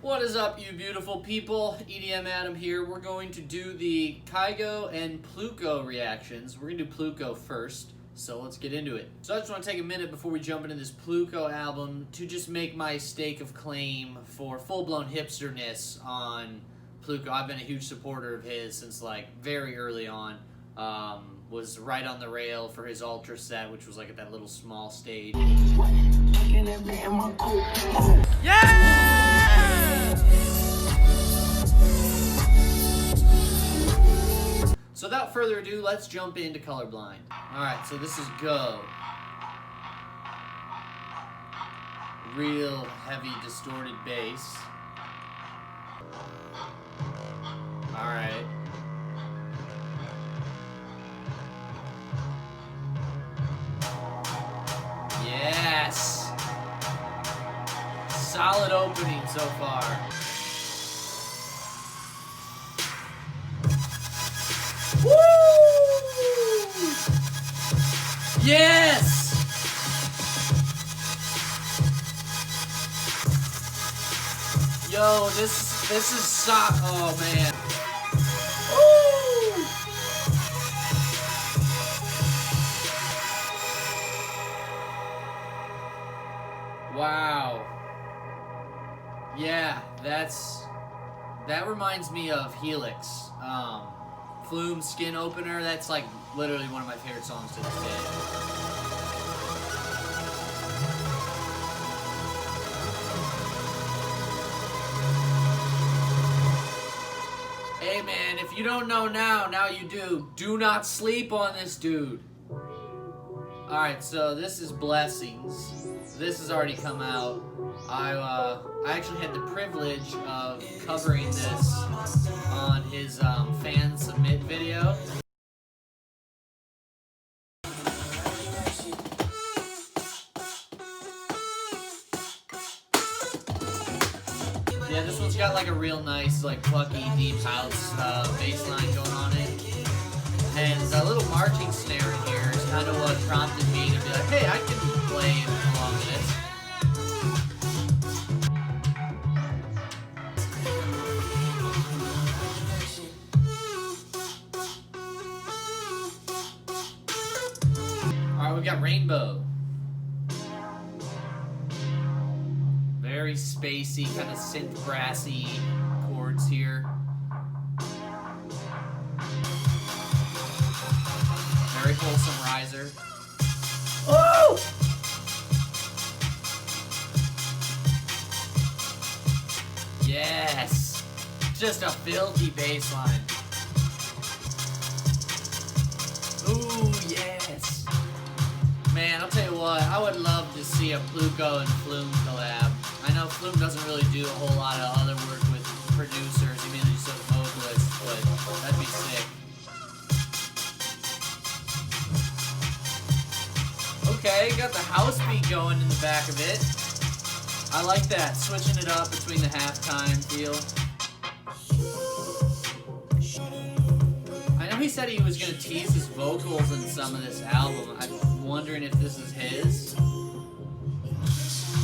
What is up, you beautiful people? EDM Adam here. We're going to do the Kygo and Pluko reactions. We're going to do Pluko first, so let's get into it. So I just want to take a minute before we jump into this Pluko album to just make my stake of claim for full-blown hipsterness on Pluko. I've been a huge supporter of his since like very early on. Was right on the rail for his Ultra set, which was like at that little small stage. Yeah! So without further ado, let's jump into Colorblind. Alright, so this is Go. Real heavy distorted bass. Alright. Yes! Solid opening so far. Woo! Yes! Yo, this is oh man. Wow. Yeah, that reminds me of Helix. Flume Skin Opener, that's like literally one of my favorite songs to this day. Hey man, if you don't know now you do. Do not sleep on this dude. Alright, so this is Blessings. This has already come out. I actually had the privilege of covering this on his fan submit video. Yeah, this one's got like a real nice, like plucky, deep house bass line going on it. And a little marching snare in here is kind of what prompted me to be like, hey, I can play along with this. Alright, we got Rainbow. Very spacey, kind of synth brassy chords here. Very wholesome riser. Oh! Yes! Just a filthy bass line. Ooh, yes! Man, I'll tell you what, I would love to see a Pluko and Flume collab. I know Flume doesn't really do a whole lot of other work with producers, he mainly just does vocalists, but that'd be sick. Okay, got the house beat going in the back of it. I like that, switching it up between the halftime feel. I know he said he was going to tease his vocals in some of this album. I'm wondering if this is his.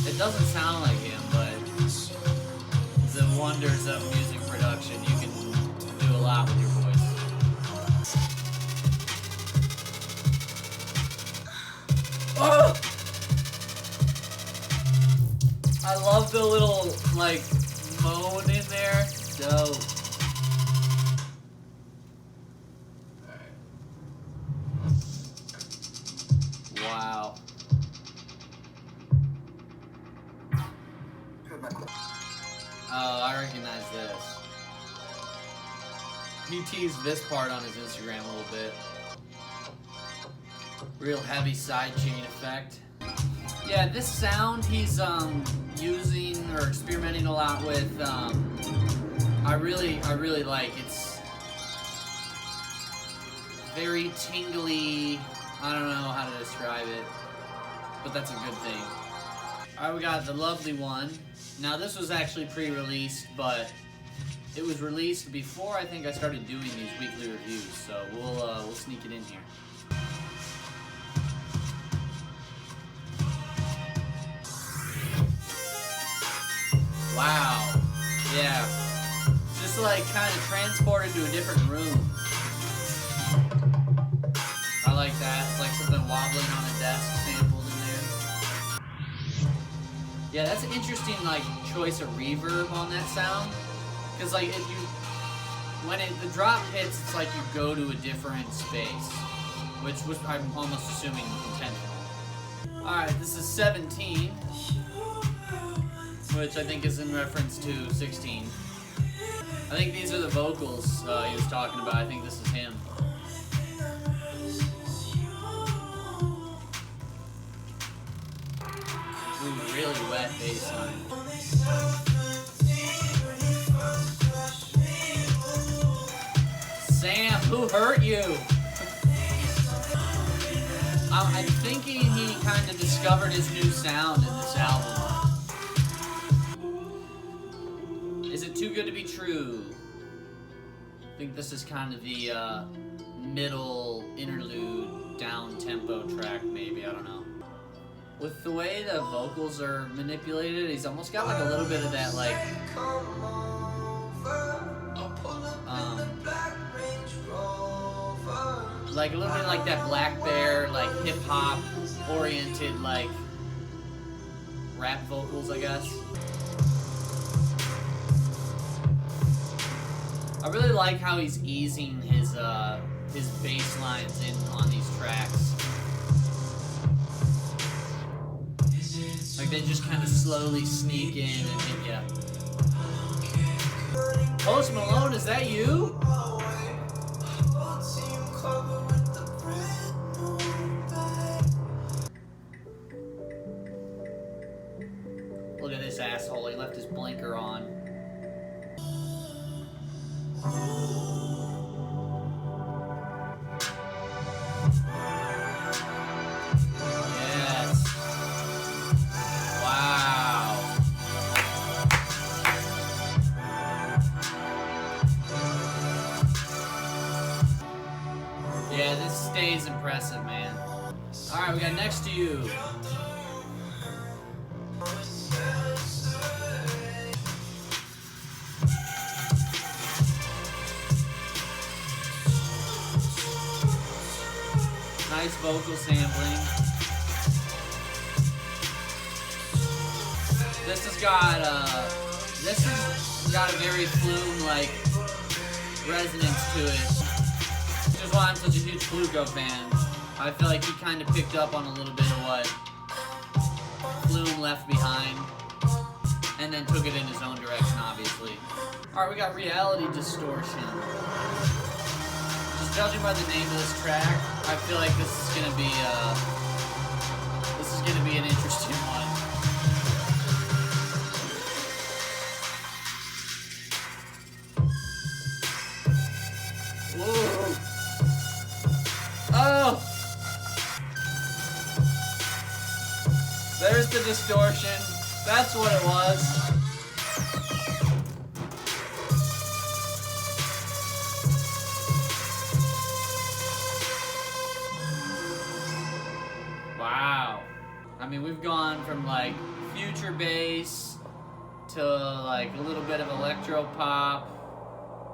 It doesn't sound like him, but the wonders of music production, you can do a lot with your voice. Oh! I love the little, like, moan in there. Dope. Wow. Oh, I recognize this. He teased this part on his Instagram a little bit. Real heavy side chain effect. Yeah, this sound he's using or experimenting a lot with. I really like. It's very tingly. I don't know how to describe it, but that's a good thing. All right, we got the lovely one. Now this was actually pre-released, but it was released before I think I started doing these weekly reviews. So we'll sneak it in here. Wow. Yeah. Just like kind of transported to a different room. I like that. It's like something wobbling on a desk sampled in there. Yeah, that's an interesting like choice of reverb on that sound. Cause like if you, when the drop hits, it's like you go to a different space, which was I'm almost assuming intentional. All right, this is 17, which I think is in reference to 16. I think these are the vocals he was talking about. I think this is him. Ooh, really wet bass line. Sam, who hurt you? I'm thinking he kind of discovered his new sound in this album. Is it too good to be true? I think this is kind of the middle interlude down-tempo track, maybe, I don't know. With the way the vocals are manipulated, he's almost got like a little bit of that like a little bit like that Black Bear, like hip-hop oriented, like rap vocals, I guess. I really like how he's easing his bass lines in on these tracks. Like they just kind of slowly sneak in and hit ya. Post Malone, is that you? Look at this asshole, he left his blinker on. Yes. Wow. Yeah, this stays impressive, man. Alright, we got Next to You. Nice vocal sampling. This has got a very Flume-like resonance to it. Which is why I'm such a huge Pluko fan. I feel like he kind of picked up on a little bit of what Flume left behind, and then took it in his own direction, obviously. Alright, we got Reality Distortion. Just judging by the name of this track, I feel like this is gonna be an interesting one. Whoa! Oh! There's the distortion. That's what it was. Wow. I mean, we've gone from like future bass to like a little bit of electro pop,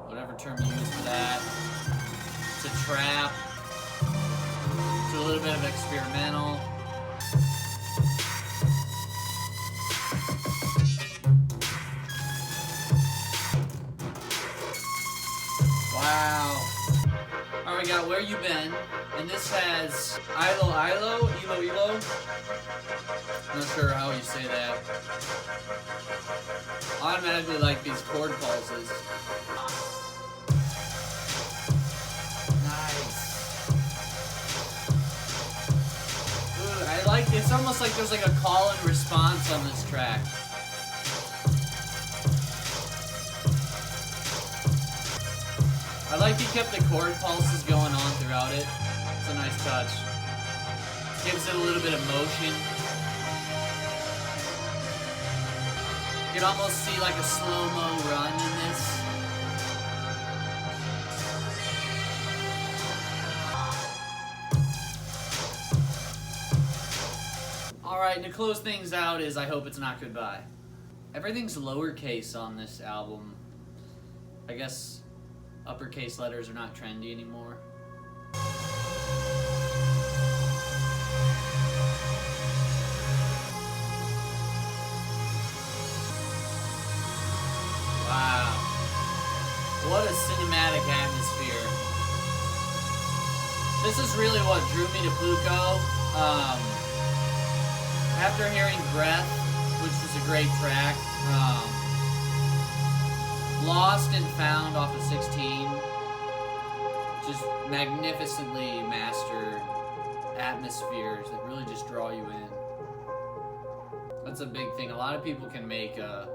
whatever term you use for that, to trap, to a little bit of experimental. Wow. Alright, we got Where You Been, and this has Ilo. I'm not sure how you say that. I automatically like these chord pulses. Nice. Ooh, I like, it's almost like there's like a call and response on this track. I like he kept the chord pulses going on throughout it. It's a nice touch. Gives it a little bit of motion. You can almost see like a slow-mo run in this. Alright, to close things out is I Hope It's Not Goodbye. Everything's lowercase on this album. I guess uppercase letters are not trendy anymore. Wow. What a cinematic atmosphere. This is really what drew me to Pluko. After hearing Breath, which was a great track, Lost and Found off of 16, just magnificently mastered atmospheres that really just draw you in. That's a big thing. A lot of people can make a,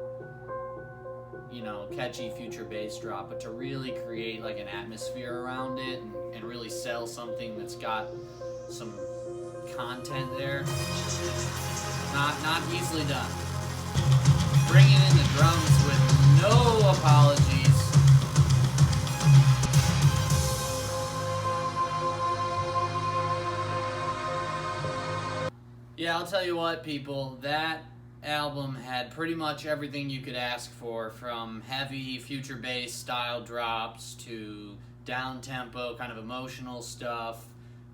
you know, catchy future bass drop, but to really create like an atmosphere around it and really sell something that's got some content there, not easily done. Bringing in the drums with no apologies. Yeah, I'll tell you what, people, that album had pretty much everything you could ask for, from heavy future bass style drops to down-tempo kind of emotional stuff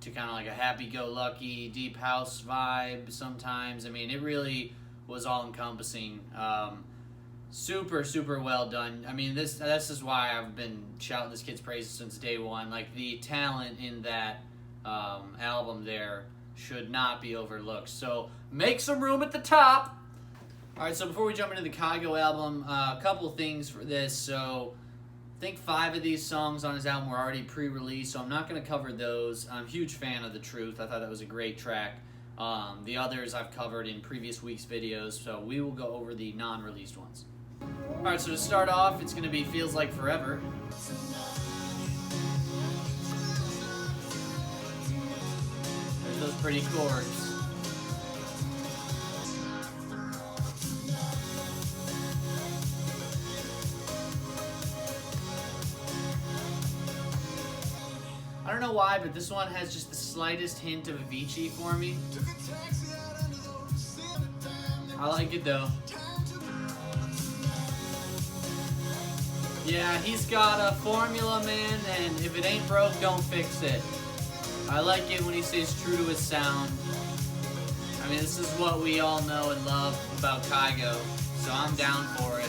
to kind of like a happy-go-lucky deep house vibe sometimes. I mean, it really was all-encompassing. Super, super well done. I mean, this is why I've been shouting this kid's praises since day one. Like, the talent in that album there should not be overlooked. So make some room at the top. All right, so before we jump into the Kygo album, a couple things for this. So I think 5 of these songs on his album were already pre-released, so I'm not going to cover those. I'm a huge fan of The Truth. I thought that was a great track. The others I've covered in previous week's videos, so we will go over the non-released ones. All right, so to start off, it's going to be Feels Like Forever. There's those pretty chords. I don't know why, but this one has just the slightest hint of Avicii for me. I like it though. Yeah, he's got a formula, man, and if it ain't broke, don't fix it. I like it when he stays true to his sound. I mean, this is what we all know and love about Kygo, so I'm down for it.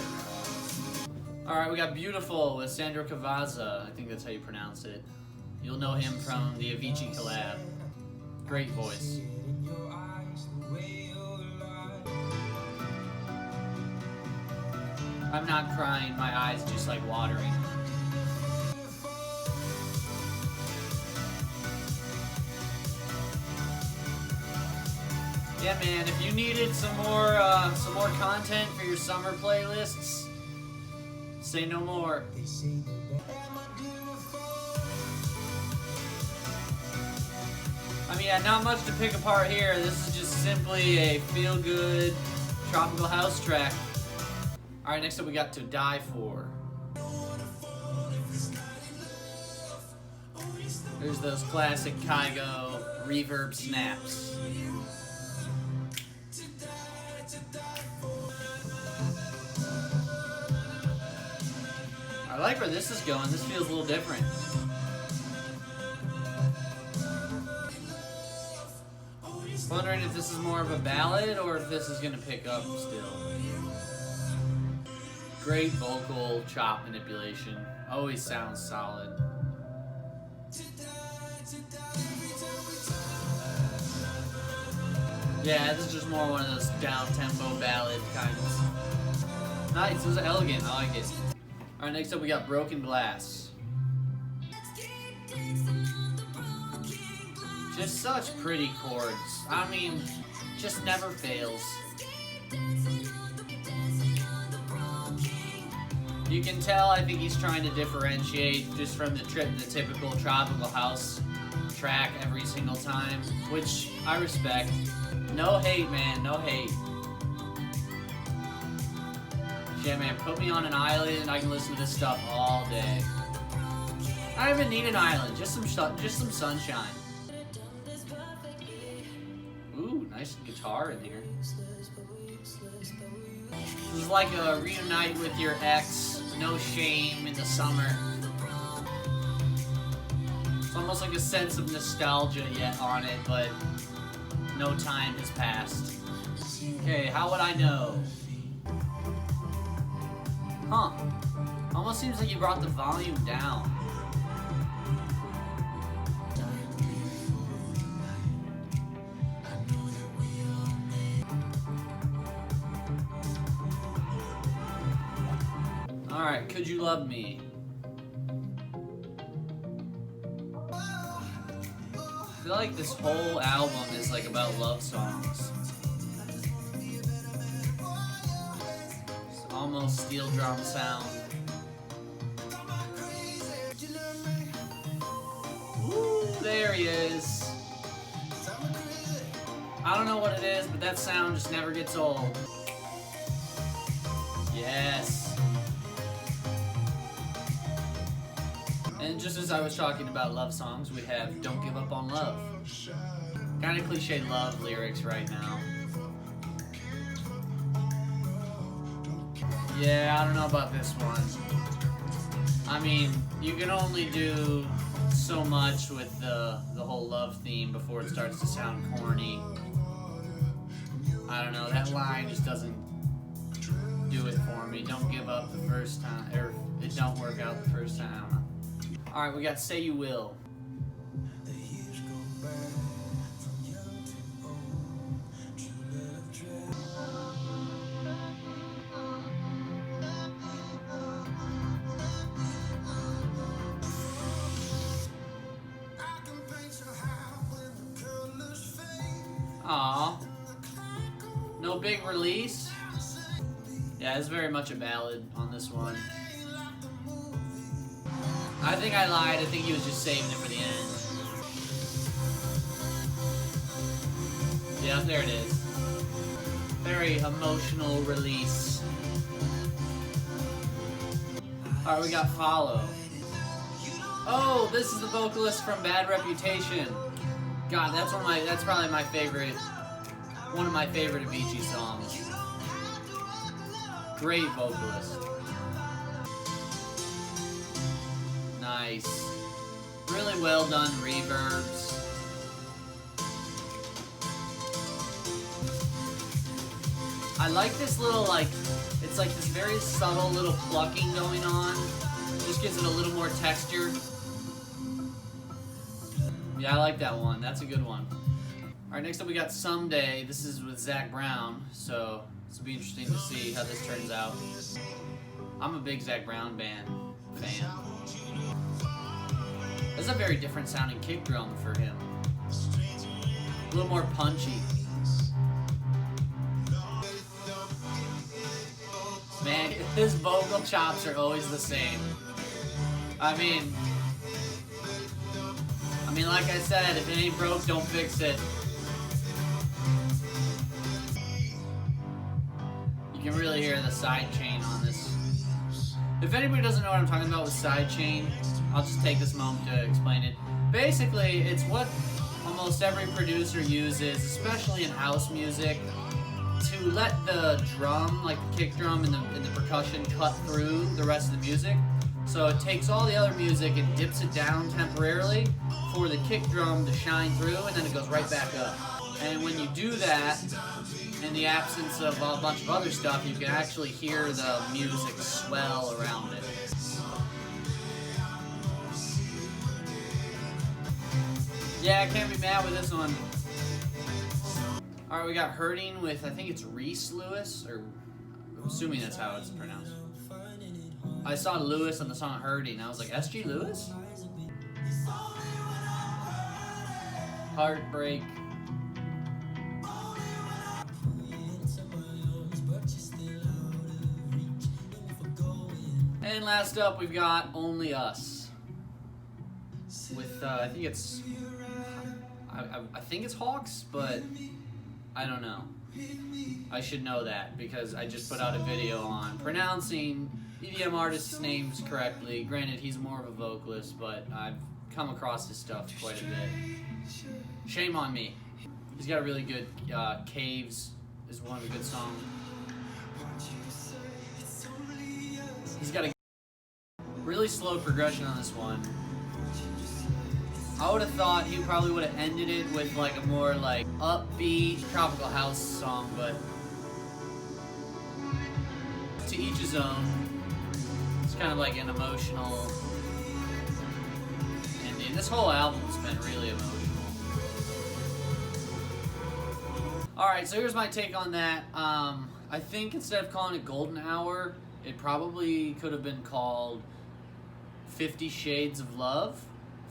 Alright, we got Beautiful with Sandro Cavazza. I think that's how you pronounce it. You'll know him from the Avicii collab. Great voice. I'm not crying, my eyes just like watering. Yeah, man, if you needed some more content for your summer playlists, say no more. I mean, yeah, not much to pick apart here. This is just simply a feel-good tropical house track. Alright, next up we got To Die For. There's those classic Kygo reverb snaps. I like where this is going. This feels a little different. Wondering if this is more of a ballad or if this is going to pick up still. Great vocal chop manipulation. Always sounds solid. Yeah, this is just more one of those down-tempo ballad kinds. Nice, it was elegant. I like it. Alright, next up we got Broken Glass. Just such pretty chords. I mean, just never fails. You can tell, I think he's trying to differentiate just from the typical tropical house track every single time, which I respect. No hate, man, no hate. Yeah, man, put me on an island and I can listen to this stuff all day. I don't even need an island, just some sunshine. Ooh, nice guitar in here. This is like a reunite with your ex, no shame in the summer. It's almost like a sense of nostalgia yet on it, but no time has passed. Okay, how would I know? Huh. Almost seems like you brought the volume down. Alright, Could You Love Me? I feel like this whole album is like about love songs. It's almost steel drum sound. Ooh, there he is. I don't know what it is, but that sound just never gets old. Yes. And just as I was talking about love songs, we have Don't Give Up on Love. Kind of cliche love lyrics right now. Yeah, I don't know about this one. I mean, you can only do so much with the whole love theme before it starts to sound corny. I don't know, that line just doesn't do it for me. Don't give up the first time, or it don't work out the first time. I don't know. Alright, we got Say You Will. Aww. No big release? Yeah, it's very much a ballad on this one. I think I lied. I think he was just saving it for the end. Yeah, there it is. Very emotional release. Alright, we got Follow. Oh, this is the vocalist from Bad Reputation. God, that's probably my favorite, one of my favorite Avicii songs. Great vocalist. Nice. Really well done reverbs. I like this little, like, it's like this very subtle little plucking going on. Just gives it a little more texture. Yeah, I like that one. That's a good one. Alright, next up we got Someday. This is with Zac Brown, so this will be interesting to see how this turns out. I'm a big Zac Brown fan. That's a very different sounding kick drum for him. A little more punchy. Man, his vocal chops are always the same. I mean, like I said, if it ain't broke, don't fix it. You can really hear the side chain on this. If anybody doesn't know what I'm talking about with side chain, I'll just take this moment to explain it. Basically, it's what almost every producer uses, especially in house music, to let the drum, like the kick drum and the percussion, cut through the rest of the music. So it takes all the other music and dips it down temporarily for the kick drum to shine through, and then it goes right back up. And when you do that, in the absence of a bunch of other stuff, you can actually hear the music swell around it. Yeah, I can't be mad with this one. Alright, we got Hurting with, I think it's Rhys Lewis, or I'm assuming that's how it's pronounced. I saw Lewis on the song Hurting. I was like, SG Lewis? Heartbreak. And last up, we've got Only Us. With, I think it's Haux, but I don't know. I should know that because I just put out a video on pronouncing EDM artists' names correctly. Granted, he's more of a vocalist, but I've come across his stuff quite a bit. Shame on me. He's got a really good, Caves is one of the good songs. He's got a really slow progression on this one. I would have thought he probably would have ended it with like a more like upbeat tropical house song, but to each his own. It's kind of like an emotional ending. This whole album's been really emotional. Alright, so here's my take on that. I think instead of calling it Golden Hour, it probably could have been called 50 Shades of Love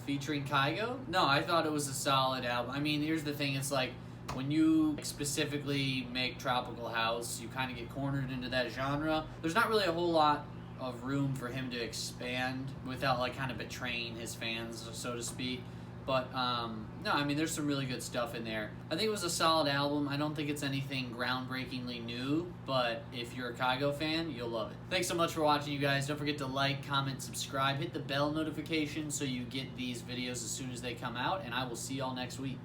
featuring Kygo. No, I thought it was a solid album. I mean, here's the thing, it's like when you specifically make tropical house, you kind of get cornered into that genre. There's not really a whole lot of room for him to expand without like kind of betraying his fans, so to speak. But no, I mean, there's some really good stuff in there. I think it was a solid album. I don't think it's anything groundbreakingly new, but if you're a Kygo fan, you'll love it. Thanks so much for watching, you guys. Don't forget to like, comment, subscribe, hit the bell notification so you get these videos as soon as they come out, and I will see y'all next week.